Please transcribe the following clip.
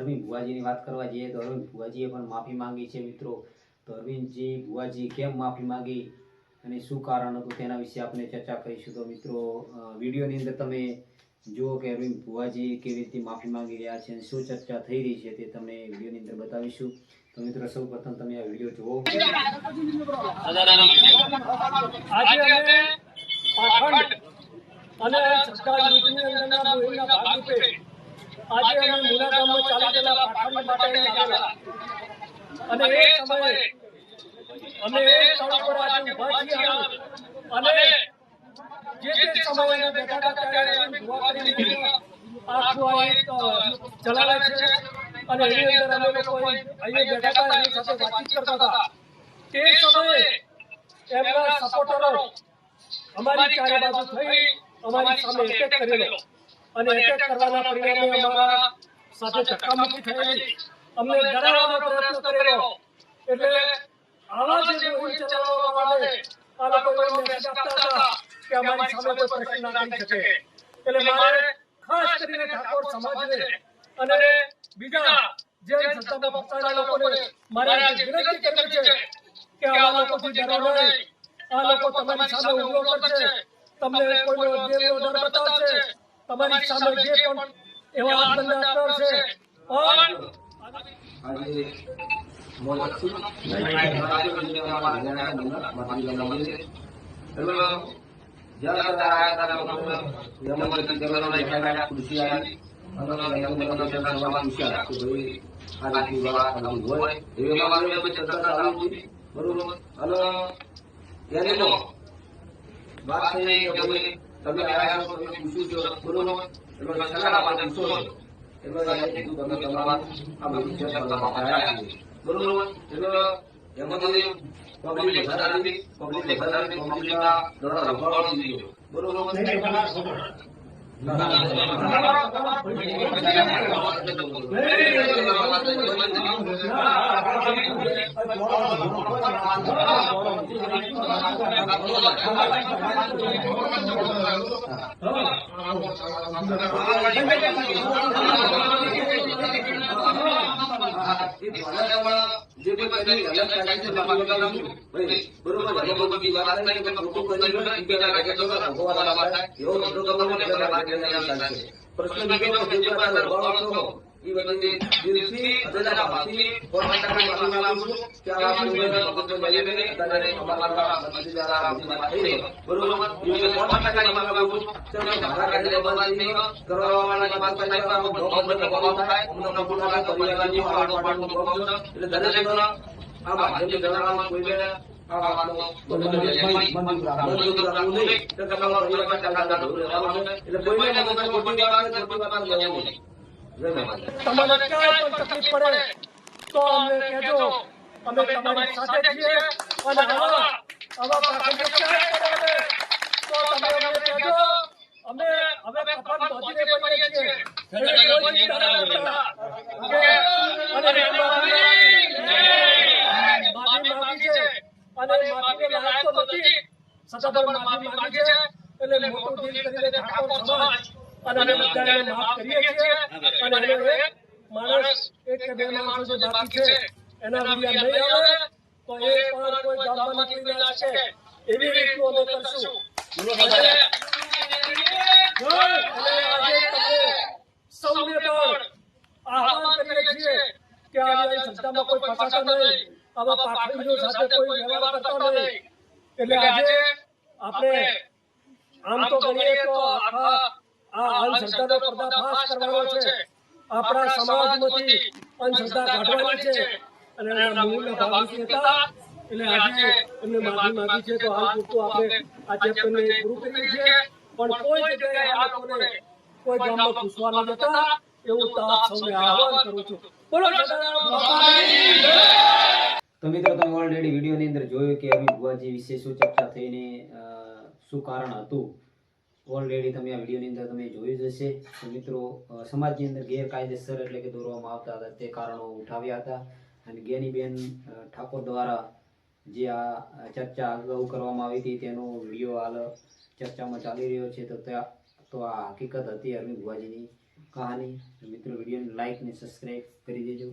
અરવિંદ ભુવાજીની વાત કરવા જઈએ તો અરવિંદ ભુવાજીએ પણ માફી માંગી છે મિત્રો। તો અરવિંદજી ભુવાજી કેમ માફી માંગી અને શું કારણ હતું તેના વિશે આપણે ચર્ચા કરીશું। તો મિત્રો વિડીયોની અંદર તમે જુઓ કે અરવિંદ ભુવાજી કેવી રીતે માફી માંગી રહ્યા છે અને શું ચર્ચા થઈ રહી છે તે તમને વિડીયોની અંદર બતાવીશું। તો મિત્રો સૌપ્રથમ તમે આ વિડીયો જુઓ। આજે અમે પાખંડ અને સરકાર વિરુદ્ધની અંદરના મોહિમના ભાગરૂપે આજે અમે મુલા ગામમાં ચાલી રહેલા પાખંડ માટે અહીં આવેલા અને એ સમયે અમે એ સ્થળ પર આજે ઊભા છીએ અને જે સમયે બેઠા હતા ત્યારે અરવિંદ ભુવા કરીને આખું આ એક ચલાવે છે અને એની અંદર અમે લોકો અહીંયા બેઠા હતા એની સાથે વાતચીત કરતા હતા। તે સમયે એમના સપોર્ટરો અમારી ચારે બાજુ થઈ અમારી સામે એટેક કરેલો અને એટેક કરવાના પરિણામે અમારા સાથે ધક્કામુક્કી થયેલી, અમને ડરાવવાનો પ્રયત્ન કરેલો। એટલે આવા જે મોહિમ ચલાવવામાં આવે આ લોકો એવો મેસેજ આપતા હતા કે અમારી સામે કોઈ પ્રશ્ન ના કરી શકે। એટલે મારે ખાસ કરીને ઠાકોર સમાજને અને બીજા જે સંસ્થામાં પકડાયેલા લોકોને મારે વિનંતી કરવી છે કે આવા લોકોથી ડરો નહીં। આ લોકો તમારી સામે હુમલો કરશે, તમને કોઈનો દેવનો ડર બતાવશે, તમારી સામે જે પણ એવા આંદોલન કરશે પણ આજે મોલક્ષી નાઈટ રાત્રે અમારા ઘરના મંદિર એટલે જ્યાં આયા હતા યમનથી જવાનો દેખાયા ખુરશી આવી અને યમનથી જવાનો ખુરશી કે ભાઈ આ રીતની વાત કરવી હોય એમાં મારે ચર્ચા ચાલુ હતી બરોબર। અને એને તો વાત થઈ કે ભાઈ તમે આયા છો તમે પૂછ્યું છો બરોબર એટલે સલાહ માટે પૂછો એટલે એને કીધું તમે તમારા આ બધી ચર્ચા કરવા આયા છો બરોબર। એટલે એમાંથી પબ્લિક વધારે હતી પબ્લિકના દ્વારા ઉભારો થઈ ગયો બરોબર। જે કોઈ પહેલી અલગ કાઢી છે બાકી ભાઈ બરોબર એ બધી વાત નહીં કે ફોટો કરી લો બીજા કાઢે તો ભગવાન માટે એવો ફોટો કરવાનો એટલે મારે ચાલશે। પ્રશ્ન બીજો જે પાસે ભગવાન છો એ બધી દિલથી અદના ભાવથી કોન્ટેક્ટમાં માફી માંગુ છું કે આ વાત મને મળી ગઈ અને અમારા મસ્જિદવાળા બધી વાત થઈ બરોબર એ કોન્ટેક્ટમાં માંગુ છું કે મારા કાઢે બબાદી કરવાવાળા વાત થાય તો હું ભગવાન ભગવાન થાય હું પૂરા પરિવારની આડો પાડો ભગવાન એટલે દરેકનો આ માધ્યમથી જણાવવાનું કોઈને આ વાતનો મંજૂર રાખવું નહીં તો તમારા પરિવારમાં ચાલતા ઢોર રહેવાનું એટલે કોઈને મગજમાં ખોટી વાત લેવું નહીં। તમારે ક્યાંય પણ તકલીફ પડે તો અમને કહેજો, અમે તમારી સાથે છીએ અને આવા પાખંડો ક્યાંય પડે તો તમે અમને કહેજો। અમે હવે કફન પહોંચીને પડીએ છીએ કોઈ ચિંતા ના કરતા કે અને માફી માંગી છે અને માફીને લાયક તો નથી છતાં માફી માંગી છે એટલે મોટું દિલ કરીને ઠાકોર સમાજ અને અમે બધાને માફ કરીએ છીએ અને હવે માણસ એક કે બે માણસો જે બાકી છે એના વિડિયા નહીં આવે તો એ પણ કોઈ ગામમાં નીકળી ના શકે એવી રીતનું અમે કરશું। આજે તમને સૌને પણ આહ્વાન કરીએ છીએ કે આવી સંસ્થામાં કોઈ ફસાતા નહીં, આવા પાખંડીઓ સાથે કોઈ વ્યવહાર કરતા નહીં। એટલે આજે આપણે આમ તો કરીએ તો આખા આ અંધશ્રદ્ધાનો પર્દાફાશ કરવાનો છે, આપણા સમાજમાંથી અંધશ્રદ્ધા કાઢવાની છે અને એના મૂળના ભાગી હતા એટલે આજે એમને માફી માંગી છે। તો હાલ પૂરતું આપણે આ ચેપ્ટરને પૂરું કરીએ છીએ પણ કોઈ જગ્યાએ આ લોકોને કોઈ ગામમાં ઘૂસવા ન જતા એવું તો આપ સૌને આહ્વાન કરું છું। બોલો સદારામ બાપાની જય। તો મિત્રો તમે ઓલરેડી વિડીયોની અંદર જોયું કે અરવિંદ ભુવાજી વિશે શું ચર્ચા થઈને શું કારણ હતું। ઓલરેડી તમે આ વિડીયોની અંદર તમે જોયું જ હશે। તો મિત્રો સમાજની અંદર ગેરકાયદેસર એટલે કે દોરવામાં આવતા હતા તે કારણો ઉઠાવ્યા હતા અને જ્ઞાનીબેન ઠાકોર દ્વારા જે આ ચર્ચા અગાઉ કરવામાં આવી હતી તેનો વિડીયો હાલ ચર્ચામાં ચાલી રહ્યો છે। તો આ હકીકત હતી અરવિંદ ભુવાજીની કહાની. તો મિત્રો વિડીયોને લાઈક અને સબસ્ક્રાઈબ કરી દેજો.